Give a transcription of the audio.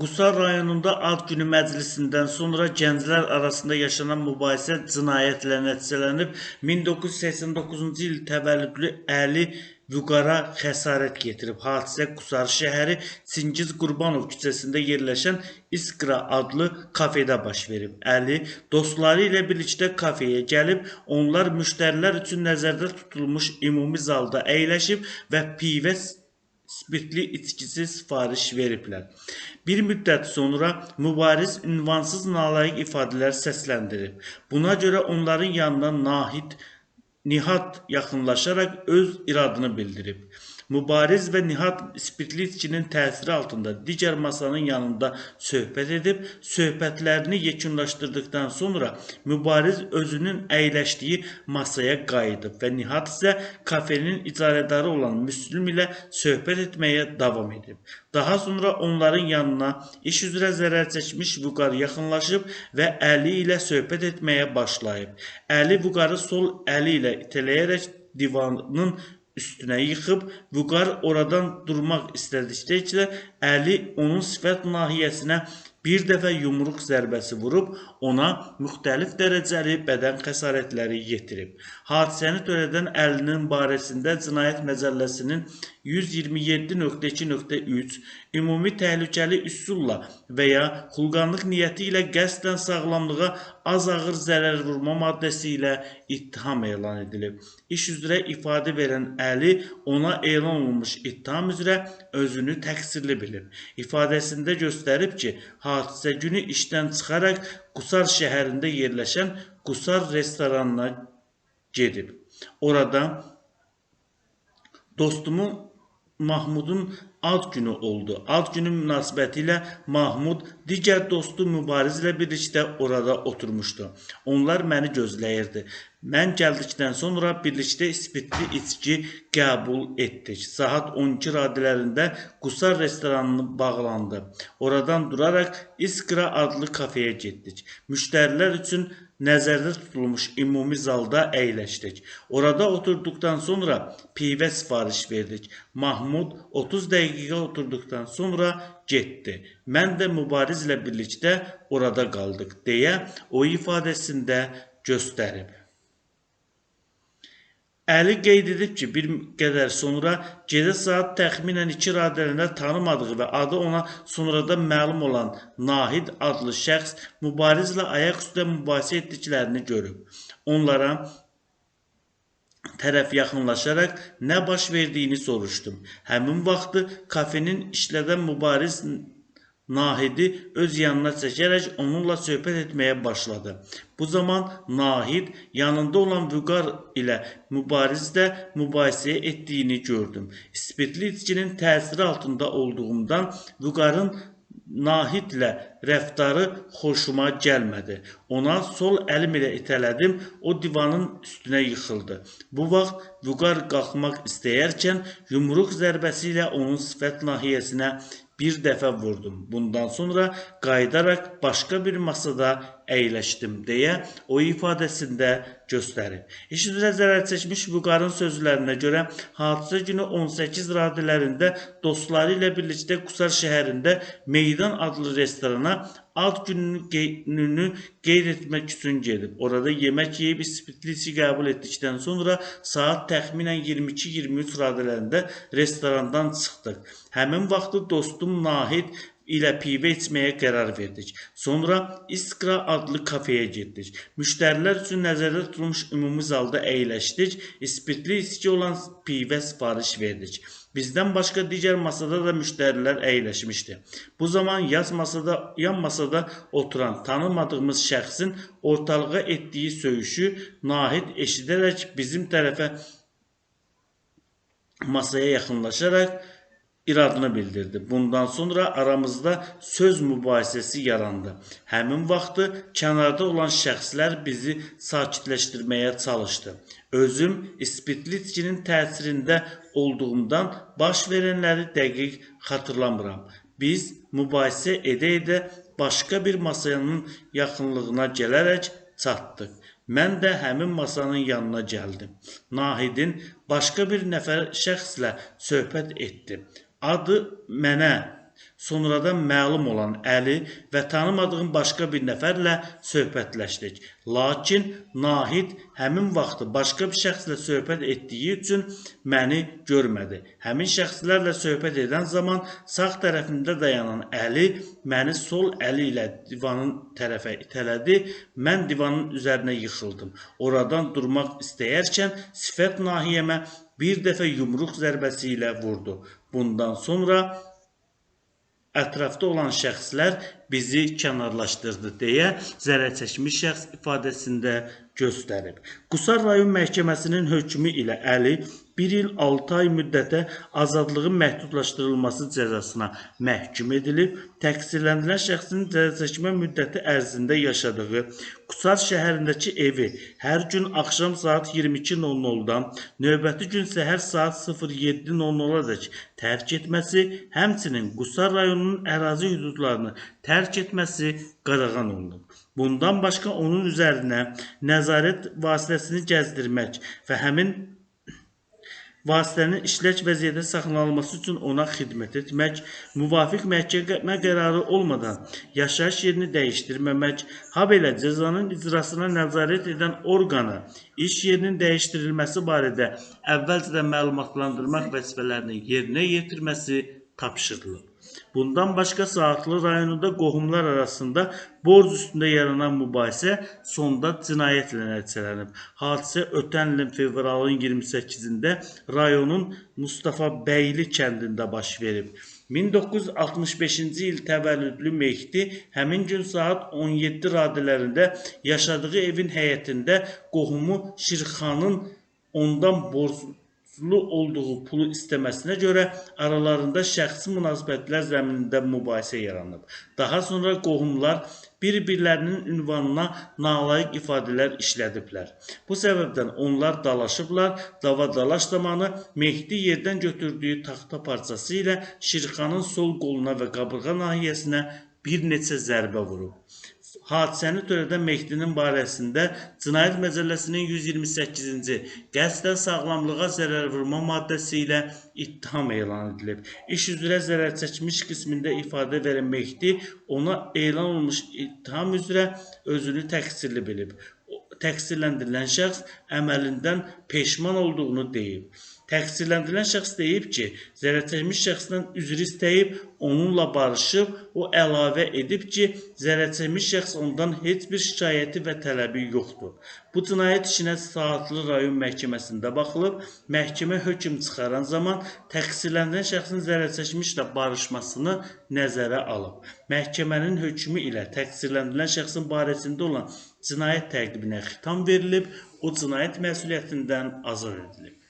Qusar rayonunda ad günü məclisindən sonra gənclər arasında yaşanan mübahisə cinayətlə nəticələnib. 1989-cu il təvəllüdlü Əli Vüqara xəsarət yetirib. Hadisə Qusar şəhəri Çingiz Qurbanov küçəsində yerləşən İskra adlı kafedə baş verib. Əli dostları ilə birlikdə kafeyə gəlib, onlar müştərilər üçün nəzərdə tutulmuş ümumi zalda əyləşib və pivə spirtli içkisi sifariş veriblər. Bir müddət sonra mübariz ünvansız nalayiq ifadələr səsləndirib. Buna görə onların yanına Nihat yaxınlaşaraq öz iradını bildirib. Mübariz və Nihat spirtli içkinin təsiri altında digər masanın yanında söhbət edib, söhbətlərini yekunlaşdırdıqdan sonra Mübariz özünün əyləşdiyi masaya qayıdıb və Nihat isə kafenin icarədarı olan Müslüm ilə söhbət etməyə davam edib. Daha sonra onların yanına iş üzrə zərər çəkmiş Vüqar yaxınlaşıb və Əli ilə söhbət etməyə başlayıb. Əli Vüqarı sol əli ilə itələyərək divanın üstünə yıxıb, Vüqar oradan durmaq istədikdə Əli onun sifət nahiyəsinə bir dəfə yumruq zərbəsi vurub, ona müxtəlif dərəcəli bədən xəsarətləri yetirib. Hadisəni törədən Əlinin barəsində Cinayət Məcəlləsinin 127.2.3 ümumi təhlükəli üsulla və ya xulqanlıq niyyəti ilə qəsdən sağlamlığa az ağır zərər vurma maddəsi ilə ittiham elan edilib. İş üzrə ifadə verən Əli ona elan olunmuş ittiham üzrə özünü təqsirli bilib. İfadəsində göstərib ki, hadisə günü işdən çıxaraq Qusar şəhərində yerləşən Qusar restoranına gedib. Orada dostumun Mahmudun ad günü oldu. Ad günü münasibətilə Mahmud digər dostu Mübariz ilə birlikdə orada oturmuşdu. Onlar məni gözləyirdi. Mən gəldikdən sonra birlikdə spirtli içki qəbul etdik. Saat 12 radələrində Qusar restoranı bağlandı. Oradan duraraq İskra adlı kafeyə getdik. Müştərilər üçün nəzərdə tutulmuş ümumi zalda əyləşdik. Orada oturduqdan sonra pivə sifariş verdik. Mahmud 30 dəqiqə oturduqdan sonra getdi. Mən də Mübariz ilə birlikdə orada qaldıq deyə o ifadəsində göstərib. Əli qeyd edib ki, bir qədər sonra gecə saat təxminən 2 radələrində tanımadığı və adı ona sonradan məlum olan Nahid adlı şəxs Mübarizlə ayaq üstə mübahisə etdiklərini görüb. Onlara tərəf yaxınlaşaraq nə baş verdiyini soruşdum. Həmin vaxtı kafenin işlədən Mübariz Nahidi öz yanına çəkərək onunla söhbət etməyə başladı. Bu zaman Nahid yanında olan Vüqar ilə Mübarizlə mübahisəyə etdiyini gördüm. Spirtli içkinin təsiri altında olduğumdan Vüqarın Nahidlə rəftarı xoşuma gəlmədi. Ona sol əlim ilə itələdim, o divanın üstünə yıxıldı. Bu vaxt Vüqar qalxmaq istəyərkən yumruq zərbəsi ilə onun sifət nahiyəsinə bir dəfə vurdum. Bundan sonra qayıdaraq başqa bir masada əyləşdim deyə o ifadəsində göstərib. İş üzrə zərər çəkmiş Vüqarın sözlərinə görə hadisə günü 18 radələrində dostları ilə birlikdə Qusar şəhərində Meydan adlı restorana ad gününü qeyd etmək üçün gedib. Orada yemək yeyib spirtli içki qəbul etdikdən sonra saat təxminən 22-23 radələrində restorandan çıxdıq. Həmin vaxtı dostum Nahid ilə pivə içməyə qərar verdik. Sonra İskra adlı kafeyə getdik. Müştərilər üçün nəzərdə tutulmuş ümumi zalda əyləşdik. Spirtli içki olan pivə sifariş verdik. Bizdən başqa digər masada da müştərilər əyləşmişdi. Bu zaman yan masada oturan tanımadığımız şəxsin ortalığa etdiyi söyüşü Nahid eşidərək bizim tərəfə masaya yaxınlaşaraq iradını bildirdi. Bundan sonra aramızda söz mübahisəsi yarandı. Həmin vaxtı kənarda olan şəxslər bizi sakitləşdirməyə çalışdı. Özüm spirtli içkinin təsirində olduğumdan baş verənləri dəqiq xatırlamıram. Biz mübahisə edə-edə başqa bir masanın yaxınlığına gələrək çatdıq. Mən də həmin masanın yanına gəldim. Nahidin başqa bir nəfər şəxslə söhbət etdi. Adı mənə sonradan məlum olan Əli və tanımadığım başqa bir nəfərlə söhbətləşdik. Lakin Nahid həmin vaxtı başqa bir şəxslə söhbət etdiyi üçün məni görmədi. Həmin şəxslərlə söhbət edən zaman sağ tərəfimdə dayanan Əli məni sol əli ilə divanın tərəfə itələdi. Mən divanın üzərinə yıxıldım. Oradan durmaq istəyərkən sifət nahiyəmə bir dəfə yumruq zərbəsi ilə vurdu. Bundan sonra ətrafda olan şəxslər bizi kənarlaşdırdı deyə zərərçəkmiş şəxs ifadəsində göstərib. Qusar rayon məhkəməsinin hökmü ilə Əli 1 il 6 ay müddətə azadlığın məhdudlaşdırılması cəzasına məhkum edilib. Təqsirləndirilən şəxsin cəzaçəkmə müddəti ərzində yaşadığı Qusar şəhərindəki evi hər gün axşam saat 22:00-dan növbəti gün səhər saat 07:00-dək tərk etməsi, həmçinin Qusar rayonunun ərazi hüdudlarını tərk etməsi qadağan olunub. Bundan başqa onun üzərinə nəzarət vasitəsini gəzdirmək və həmin vasitənin işlək vəziyyətdə saxlanılması üçün ona xidmət etmək, müvafiq məhkəmə qərarı olmadan yaşayış yerini dəyişdirməmək, habelə cəzanın icrasına nəzarət edən orqanı iş yerinin dəyişdirilməsi barədə əvvəlcədən məlumatlandırmaq vəzifələrini yerinə yetirməsi tapşırılıb. Bundan başqa Saatlı rayonunda qohumlar arasında borc üstündə yaranan mübahisə sonda cinayətlə nəticələnib. Hadisə ötən ilin fevralın 28-də rayonun Mustafa Bəyli kəndində baş verib. 1965-ci il təvəllüdlü Mehdi həmin gün saat 17 radələrində yaşadığı evin həyətində qohumu Şirxanın ondan borclu olduğu pulu istəməsinə görə aralarında şəxsi münasibətlər zəminində mübahisə yaranıb. Daha sonra qohumlar bir-birlərinin ünvanına nalayiq ifadələr işlədiblər. Bu səbəbdən onlar dalaşıblar. Dava-dalaş zamanı Mehdi yerdən götürdüyü taxta parçası ilə Şirxanın sol qoluna və qabırğa nahiyəsinə bir neçə zərbə vurub. Hadisəni törədən Mehdinin barəsində Cinayət Məcəlləsinin 128-ci qəsdən sağlamlığa zərər vurma maddəsi ilə ittiham elan edilib. İş üzrə zərərçəkmiş qismində ifadə verən Mehdi ona elan olunmuş ittiham üzrə özünü təqsirli bilib. Təqsirləndirilən şəxs əməlindən peşman olduğunu deyib. Təqsirləndirilən şəxs deyib ki, zərərçəkmiş şəxsdən üzr istəyib, onunla barışıb, o əlavə edib ki, zərərçəkmiş şəxs ondan heç bir şikayəti və tələbi yoxdur. Bu cinayət işinə Saatlı rayon məhkəməsində baxılıb, məhkəmə hökm çıxaran zaman təqsirləndirilən şəxsin zərərçəkmişlə barışmasını nəzərə alıb. Məhkəmənin hökmü ilə təqsirləndirilən şəxsin barəsində olan cinayət təqibinə xitam verilib, o cinayət məsuliyyətindən azad edilib.